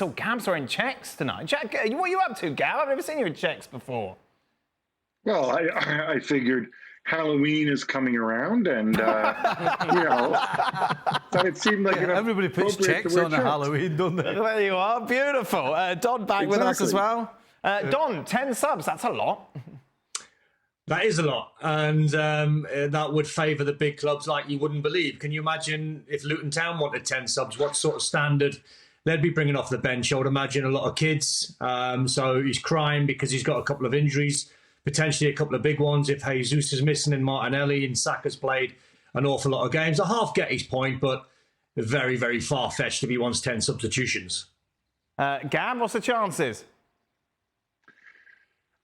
saw Gab's wearing checks tonight. Jack, what are you up to, Gab? I've never seen you in checks before. Well, I figured Halloween is coming around, and thought it seemed like everybody puts checks on Halloween, don't they? There you are, beautiful. Don back with us as well. Don, 10 subs, that's a lot. That is a lot, and that would favour the big clubs like you wouldn't believe. Can you imagine if Luton Town wanted 10 subs, what sort of standard they'd be bringing off the bench? I would imagine a lot of kids. So he's crying because he's got a couple of injuries, potentially a couple of big ones. If Jesus is missing and Martinelli and Saka's played an awful lot of games. I half get his point, but very, very far-fetched if he wants 10 substitutions. Gab, what's the chances?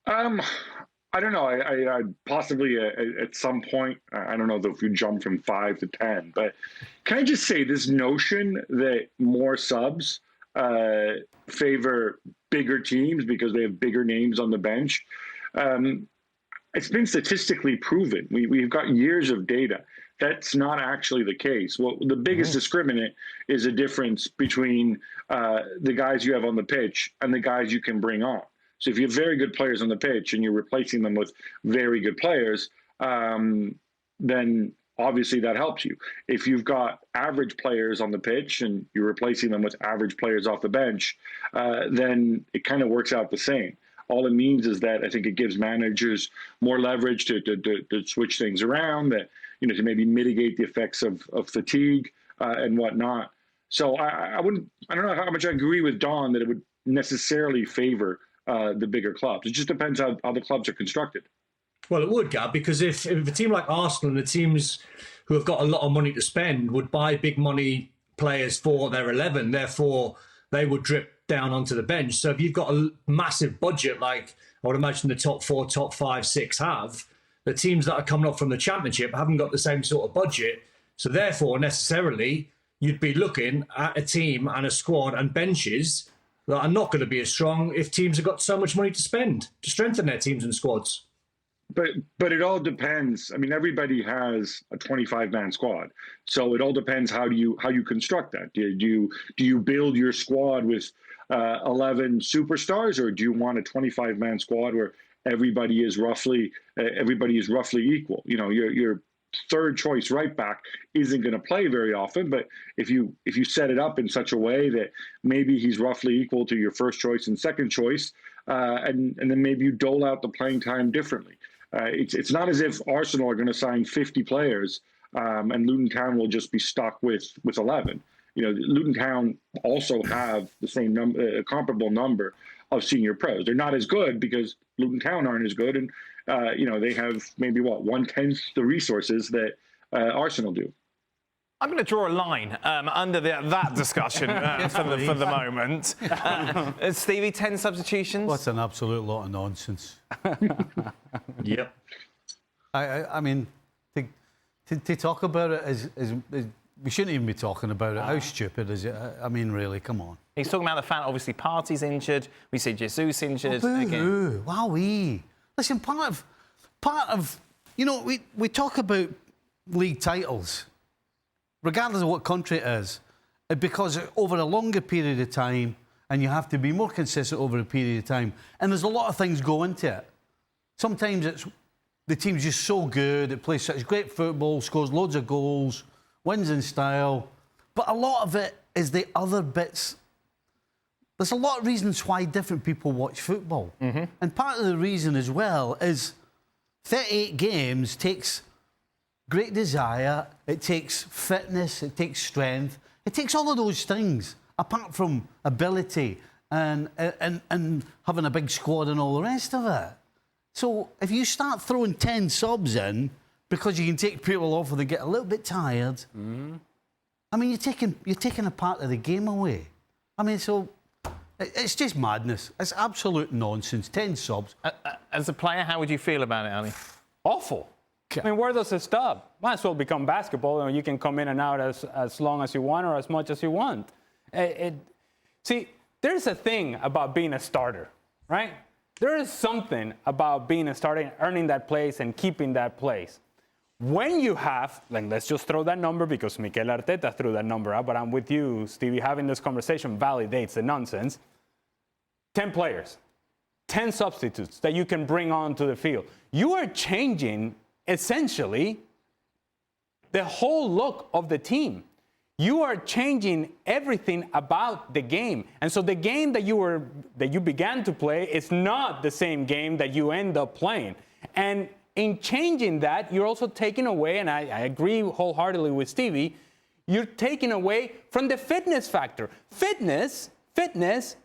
I don't know. I possibly at some point, I don't know if you jump from 5 to 10, but can I just say this notion that more subs favor bigger teams because they have bigger names on the bench? It's been statistically proven. We've got years of data. That's not actually the case. Well, the biggest discriminant is a difference between the guys you have on the pitch and the guys you can bring on. So if you have very good players on the pitch and you're replacing them with very good players, then obviously that helps you. If you've got average players on the pitch and you're replacing them with average players off the bench, then it kind of works out the same. All it means is that I think it gives managers more leverage to switch things around, that to maybe mitigate the effects of fatigue and whatnot. So I don't know how much I agree with Don that it would necessarily favor the bigger clubs. It just depends how the clubs are constructed. Well, it would, Gab, because if a team like Arsenal and the teams who have got a lot of money to spend would buy big money players for their 11, therefore they would drip down onto the bench. So if you've got a massive budget, like I would imagine the top 4, top 5, 6 have, the teams that are coming up from the Championship haven't got the same sort of budget. So therefore, necessarily, you'd be looking at a team and a squad and benches that are not going to be as strong if teams have got so much money to spend to strengthen their teams and squads. But it all depends. I mean, everybody has a 25-man squad, so it all depends how you construct that. Do you build your squad with 11 superstars, or do you want a 25-man squad where everybody is roughly equal? Your third choice right back isn't going to play very often, but if you set it up in such a way that maybe he's roughly equal to your first choice and second choice, and then maybe you dole out the playing time differently. It's not as if Arsenal are going to sign 50 players and Luton Town will just be stuck with 11. Luton Town also have the same comparable number of senior pros. They're not as good because Luton Town aren't as good, and they have maybe 1/10 the resources that Arsenal do. I'm going to draw a line under that discussion for the moment. Stevie, 10 substitutions? What's an absolute lot of nonsense. Yep. I mean, to talk about it is we shouldn't even be talking about it. How stupid is it? I mean, really, come on. He's talking about the fact, obviously, Partey's injured. We see Jesus injured. Wowee. Listen, part of we talk about league titles, regardless of what country it is, because over a longer period of time, and you have to be more consistent over a period of time, and there's a lot of things go into it. Sometimes it's the team's just so good, it plays such great football, scores loads of goals, wins in style, but a lot of it is the other bits. There's a lot of reasons why different people watch football. Mm-hmm. And part of the reason as well is 38 games takes great desire, it takes fitness, it takes strength, it takes all of those things, apart from ability and having a big squad and all the rest of it. So if you start throwing 10 subs in because you can take people off when they get a little bit tired, I mean, you're taking a part of the game away. I mean, so it's just madness. It's absolute nonsense. 10 subs. As a player, how would you feel about it, Ali? Awful. I mean, where does it stop? Might as well become basketball, and you can come in and out as long as you want or as much as you want. See, there's a thing about being a starter, right? There is something about being a starter, earning that place and keeping that place. when you have, like, let's just throw that number because Mikel Arteta threw that number out, but I'm with you, Stevie, having this conversation validates the nonsense. 10 players, 10 substitutes that you can bring onto the field. You are changing, essentially, the whole look of the team. You are changing everything about the game. And so the game that you began to play is not the same game that you end up playing. And in changing that, you're also taking away, and I agree wholeheartedly with Stevie, you're taking away from the fitness factor. Fitness,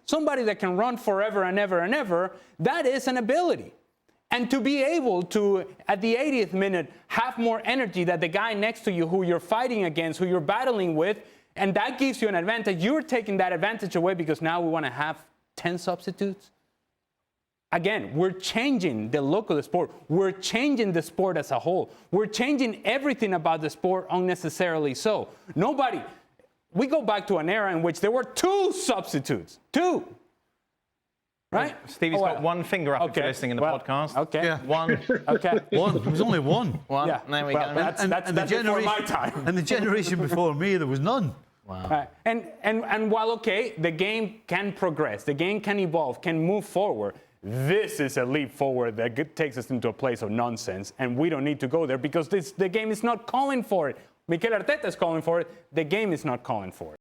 somebody that can run forever and ever and ever, that is an ability. And to be able to, at the 80th minute, have more energy than the guy next to you who you're fighting against, who you're battling with, and that gives you an advantage. You're taking that advantage away because now we want to have 10 substitutes. Again, we're changing the look of the sport. We're changing the sport as a whole. We're changing everything about the sport unnecessarily so. We go back to an era in which there were 2 substitutes. 2. Right? Stevie's got one finger up if you're listening in the podcast. Okay. Yeah. One. Okay. One. There was only one. One. Yeah. There we Well, go. That's before my time. And the generation before me, there was none. Wow. Right. And while, okay, the game can progress, the game can evolve, can move forward, this is a leap forward that takes us into a place of nonsense, and we don't need to go there because the game is not calling for it. Mikel Arteta is calling for it. The game is not calling for it.